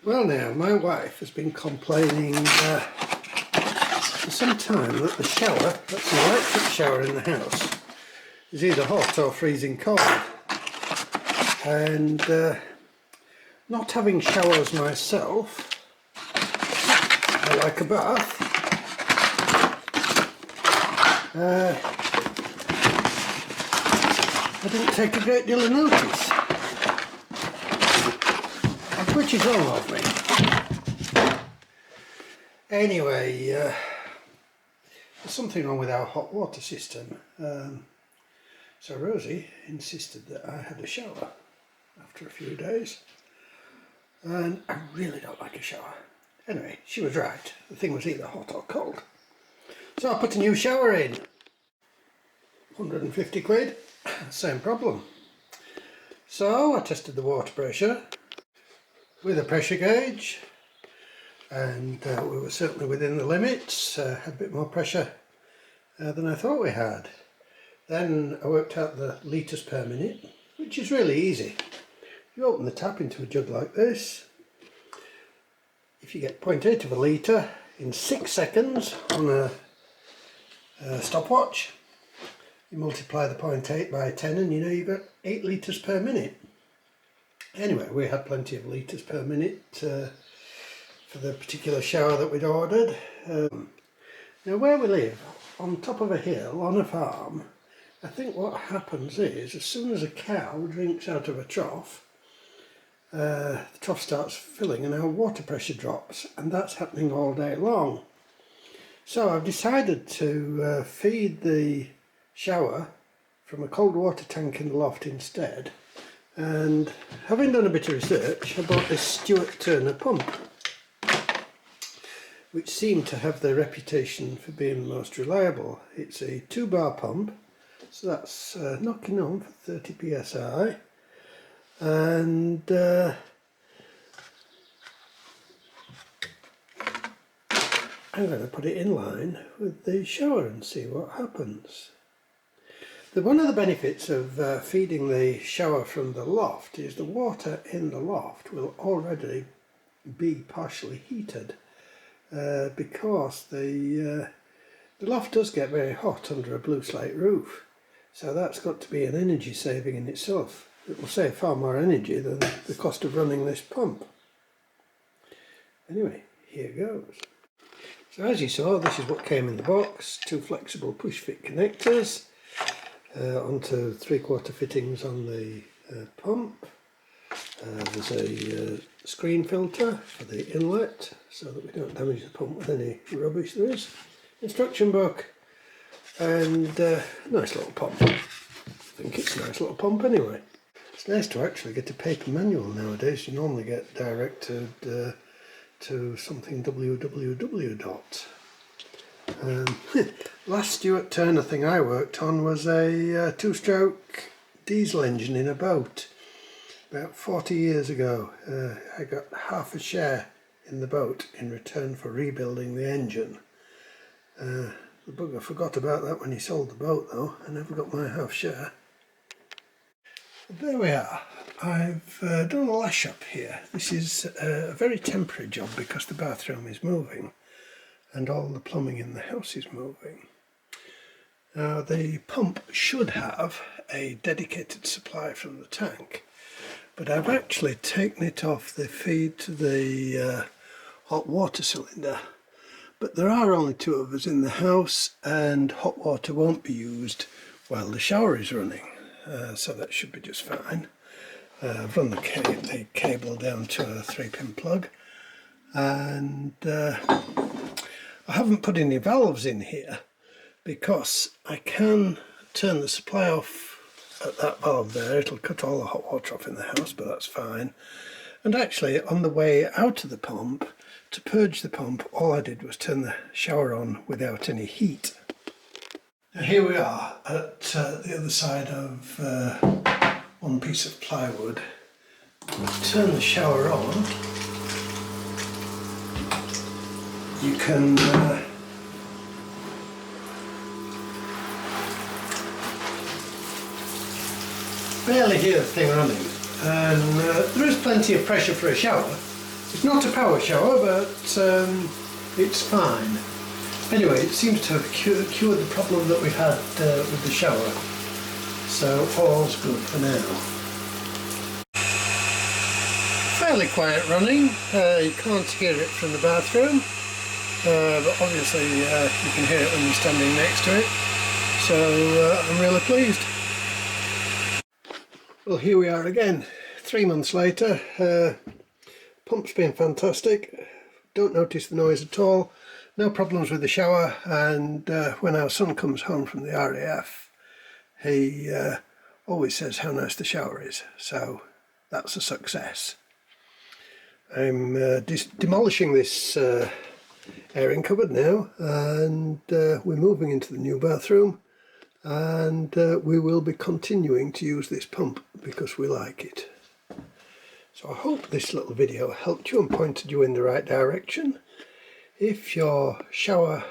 Well now, my wife has been complaining for some time that the shower, that's an electric shower in the house, is either hot or freezing cold. And not having showers myself, I like a bath. I didn't take a great deal of notice, which is wrong of me. Anyway, there's something wrong with our hot water system. So Rosie insisted that I had a shower after a few days, and I really don't like a shower. Anyway, she was right. The thing was either hot or cold. So I put a new shower in. 150 quid, same problem. So I tested the water pressure with a pressure gauge, and we were certainly within the limits. Had a bit more pressure than I thought we had. Then I worked out the litres per minute, which is really easy. You open the tap into a jug like this. If you get 0.8 of a litre in 6 seconds on a stopwatch, you multiply the 0.8 by 10 and you know you've got 8 litres per minute. Anyway, we had plenty of litres per minute for the particular shower that we'd ordered. Now where we live, on top of a hill, on a farm, I think what happens is, as soon as a cow drinks out of a trough, the trough starts filling and our water pressure drops, and that's happening all day long. So I've decided to feed the shower from a cold water tank in the loft instead, and having done a bit of research, I bought this Stuart Turner pump, which seemed to have the reputation for being the most reliable. It's a 2-bar pump, so that's knocking on for 30 psi, and I'm going to put it in line with the shower and see what happens. One of the benefits of feeding the shower from the loft is the water in the loft will already be partially heated, because the loft does get very hot under a blue slate roof. So that's got to be an energy saving in itself. It will save far more energy than the cost of running this pump. Anyway, here goes. So as you saw, this is what came in the box. 2 flexible push-fit connectors onto 3/4 fittings on the pump. There's a screen filter for the inlet so that we don't damage the pump with any rubbish there is. Instruction book, and nice little pump. I think it's a nice little pump anyway. It's nice to actually get a paper manual nowadays. You normally get directed to something www. Last Stuart Turner thing I worked on was a 2-stroke diesel engine in a boat about 40 years ago. I got half a share in the boat in return for rebuilding the engine. The bugger forgot about that when he sold the boat though. I never got my half share. There we are. I've done a lash up here. This is a very temporary job because the bathroom is moving and all the plumbing in the house is moving. Now the pump should have a dedicated supply from the tank, but I've actually taken it off the feed to the hot water cylinder. But there are only 2 of us in the house and hot water won't be used while the shower is running, so that should be just fine. I've run the cable down to a 3-pin plug, and I haven't put any valves in here because I can turn the supply off at that valve there. It'll cut all the hot water off in the house, but that's fine. And actually on the way out of the pump, to purge the pump, all I did was turn the shower on without any heat. Now here we are at the other side of one piece of plywood. Turn the shower on. You can barely hear the thing running, and there is plenty of pressure for a shower, It's not a power shower, but it's fine. Anyway, it seems to have cured the problem that we had with the shower, so all's good for now. Fairly quiet running, you can't hear it from the bathroom, but obviously you can hear it when you're standing next to it, so I'm really pleased. Well, here we are again, 3 months later. Pump's been fantastic, don't notice the noise at all, no problems with the shower, and when our son comes home from the RAF, he always says how nice the shower is, so that's a success. I'm demolishing this airing cupboard now, and we're moving into the new bathroom, and we will be continuing to use this pump because we like it. So I hope this little video helped you and pointed you in the right direction. If your shower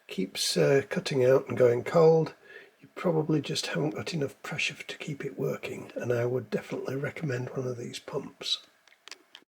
keeps cutting out and going cold, you probably just haven't got enough pressure to keep it working, and I would definitely recommend one of these pumps.